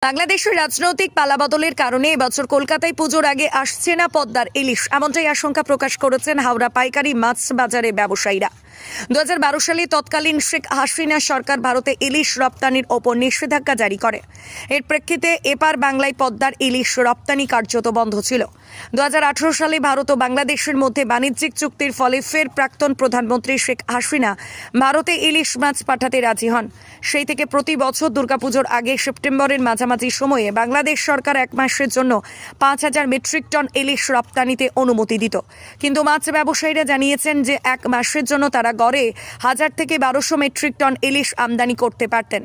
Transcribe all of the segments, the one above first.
বাংলাদেশের রাজনৈতিক পালাবদলের কারণে এবছর কলকাতায় পুজোর আগে আসছে না পদ্মার ইলিশ, এমনটাই আশঙ্কা প্রকাশ করেছেন হাওড়া পাইকারি মাছ বাজারে ব্যবসায়ীরা। 2012 সালে তৎকালীন শেখ হাসিনা সরকার ভারতে ইলিশ রপ্তানির ওপর নিষেধাজ্ঞা জারি করে। এর প্রেক্ষিতে এপার বাংলায় পদ্মার ইলিশ রপ্তানি কার্যত বন্ধ ছিল। 2018 সালে ভারত ও বাংলাদেশের মধ্যে বাণিজ্যিক চুক্তির ফলে ফের প্রাক্তন প্রধানমন্ত্রী শেখ হাসিনা ভারতে ইলিশ মাছ পাঠাতে রাজি হন। সেই থেকে প্রতি বছর দুর্গাপুজোর আগে সেপ্টেম্বরের মাঝামাঝি সময়ে বাংলাদেশ সরকার 1 মাসের জন্য 5000 মেট্রিক টন ইলিশ রপ্তানিতে অনুমতি দিত। কিন্তু মাছ ব্যবসায়ীরা জানিয়েছেন যে 1 মাসের জন্য তারা গড়ে 1000 থেকে 1200 মেট্রিক টন ইলিশ আমদানি করতে পারতেন।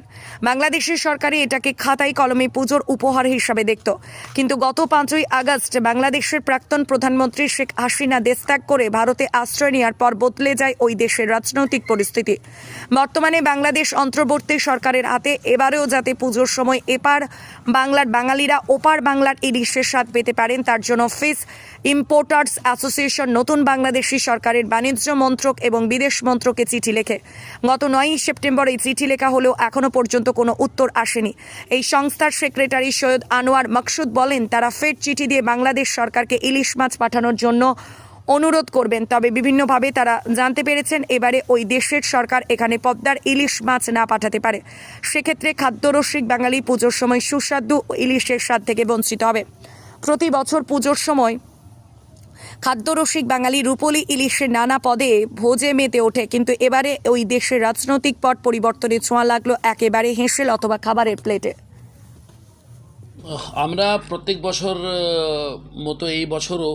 বাংলাদেশের সরকারই এটাকে খাতায় কলমে পুজোর উপহার হিসাবে দেখত। কিন্তু গত 5ই আগস্ট বাংলাদেশের প্রাক্তন প্রধানমন্ত্রী শেখ হাসিনা দেশ ত্যাগ করে ভারতে আশ্রয় নেওয়ার পর বদলে যায় ওই দেশের রাজনৈতিক পরিস্থিতি। বর্তমানে বাংলাদেশ অন্তর্বর্তী সরকারের হাতে এবারেও যাতে পুজোর সময় এপার বাংলার বাঙালিরা ওপার বাংলার ইলিশের স্বাদ পেতে পারেন, তার জন্য ফিশ ইম্পোর্টার্স অ্যাসোসিয়েশন নতুন বাংলাদেশি সরকারের বাণিজ্য মন্ত্রক এবং বিদেশ মন্ত্রকে চিঠি লেখে। গত 9ই সেপ্টেম্বর এই চিঠি লেখা হলেও এখনও পর্যন্ত কোনো উত্তর আসেনি। এই সংস্থার সেক্রেটারি সৈয়দ আনোয়ার মকসুদ বলেন, তারা ফের চিঠি দিয়ে বাংলাদেশ সরকারকে ইলিশ মাছ পাঠানোর জন্য অনুরোধ করবেন। তবে বিভিন্নভাবে তারা জানতে পেরেছেন এবারে ওই দেশের সরকার এখানে পদ্মার ইলিশ মাছ না পাঠাতে পারে। সেক্ষেত্রে খাদ্যরসিক বাঙালি পুজোর সময় সুস্বাদু ইলিশের স্বাদ থেকে বঞ্চিত হবে। প্রতি বছর পুজোর সময় খাদ্যরসিক বাঙালি রূপলি ইলিশের নানা পদে ভোজে মেতে ওঠে, কিন্তু এবারে ওই দেশের রাজনৈতিক পট পরিবর্তনের ছোঁয়া লাগলো একেবারে হেঁসেল অথবা খাবারের প্লেটে। আমরা প্রত্যেক বছর মতো এই বছরও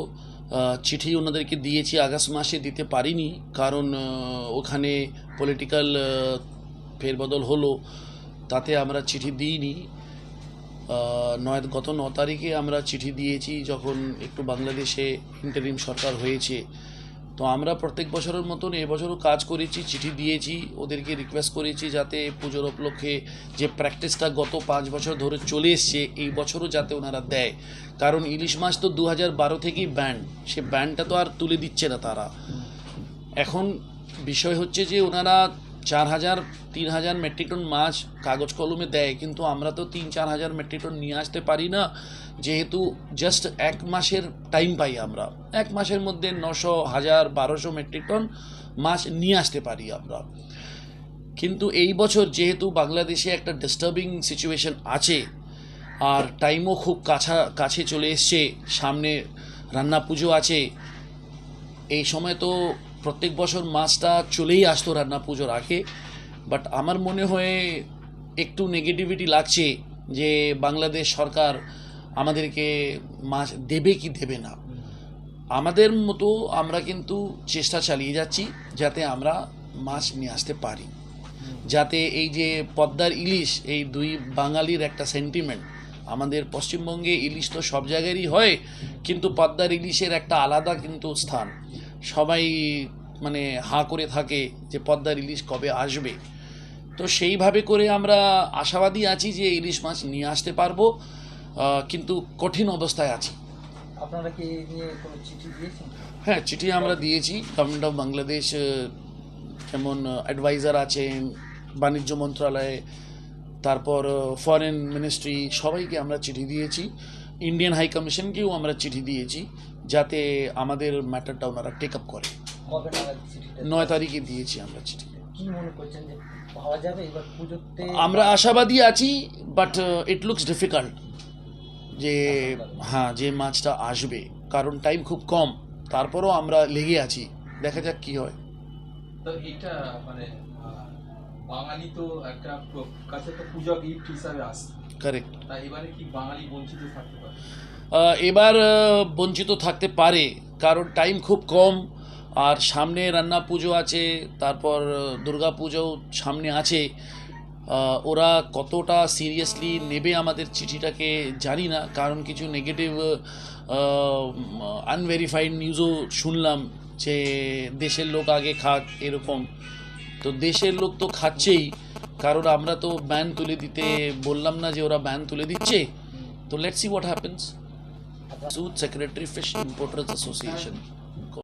চিঠি ওনাদেরকে দিয়েছি। আগস্ট মাসে দিতে পারিনি, কারণ ওখানে পলিটিক্যাল ফেরবদল হলো, তাতে আমরা চিঠি দিইনি। গত 9 তারিখে আমরা চিঠি দিয়েছি, যখন একটু বাংলাদেশে ইন্টারিম সরকার হয়েছে। তো আমরা প্রত্যেক বছরের মতন এবছরও কাজ করেছি, চিঠি দিয়েছি, ওদেরকে রিকোয়েস্ট করেছি যাতে পুজোর উপলক্ষে যে প্র্যাকটিসটা গত 5 বছর ধরে চলে এসছে এই বছরও যাতে ওনারা দেয়। কারণ ইলিশ মাছ তো 2012 থেকেই ব্যান, সে ব্যানটা তো আর তুলে দিচ্ছে না তারা। এখন বিষয় হচ্ছে যে ওনারা 4000-3000 মেট্রিক টন মাছ কাগজ কলমে দেয়, কিন্তু আমরা তো 3-4 হাজার মেট্রিক টন নিয়ে আসতে পারি না, যেহেতু জাস্ট 1 মাসের টাইম পাই। আমরা 1 মাসের মধ্যে 900, 1000, 1200 মেট্রিক টন মাছ নিয়ে আসতে পারি আমরা। কিন্তু এই বছর যেহেতু বাংলাদেশে একটা ডিস্টার্বিং সিচুয়েশন আছে আর টাইমও খুব কাছে চলে এসছে, সামনে রান্না পুজো আছে, এই সময় তো প্রত্যেক বছর মাছটা চলেই আসতো রান্না পুজোর আগে। বাট আমার মনে হয় একটু নেগেটিভিটি লাগছে যে বাংলাদেশ সরকার আমাদেরকে মাছ দেবে কি দেবে না। আমাদের মতো আমরা কিন্তু চেষ্টা চালিয়ে যাচ্ছি যাতে আমরা মাছ নিয়ে আসতে পারি, যাতে এই যে পদ্মার ইলিশ, এই দুই বাঙালির একটা সেন্টিমেন্ট। আমাদের পশ্চিমবঙ্গে ইলিশ তো সব জায়গায়ই হয়, কিন্তু পদ্মার ইলিশের একটা আলাদা কিন্তু স্থান। সবাই মানে হাঁ করে থাকে যে পদ্মার ইলিশ কবে আসবে। তো সেইভাবে করে আমরা আশাবাদী আছি যে ইলিশ মাছ নিয়ে আসতে পারবো, কিন্তু কঠিন অবস্থায় আছি। আপনারা কি নিয়ে কোনো চিঠি দিয়েছেন? হ্যাঁ, চিঠি আমরা দিয়েছি। গভর্নমেন্ট অফ বাংলাদেশ যেমন অ্যাডভাইজার আছেন, বাণিজ্য মন্ত্রণালয়ে, তারপর ফরেন মিনিস্ট্রি, সবাইকে আমরা চিঠি দিয়েছি। ইন্ডিয়ান হাই কমিশনকেও আমরা চিঠি দিয়েছি যাতে আমাদের ম্যাটারটা ওনারা টেক আপ করে। কবে নাগাদ চিঠিটা? 9 তারিখে দিয়েছি আমরা চিঠি। কি মনে করছেন যে পাওয়া যাবে এবার পুজোতে? আমরা আশাবাদী আছি, বাট ইট লুকস ডিফিকাল্ট যে হ্যাঁ যে মাছটা আসবে, কারণ টাইম খুব কম। তারপরও আমরা লেগে আছি, দেখা যাক কি হয়। তো এটা মানে বাঙালি তো একটা কাছে তো পূজা গিফট হিসাবে আসে, কারেক্ট। তাই এবারে কি বাঙালি বঞ্চিত থাকতে পারে? এবার বঞ্চিত থাকতে পারে, কারণ টাইম খুব কম, আর সামনে রান্না পুজো আছে, তারপর দুর্গা পুজো সামনে আছে। ওরা কতটা সিরিয়াসলি নেবে আমাদের চিঠিটাকে জানি না, কারণ কিছু নেগেটিভ আনভেরিফাইড নিউজও শুনলাম যে দেশের লোক আগে খাক এরকম। তো দেশের লোক তো খাচ্ছেই, কারণ আমরা তো ব্যান তুলে দিতে বললাম না যে ওরা ব্যান তুলে দিচ্ছে। তো let's see what happens. Secretary fish importers association.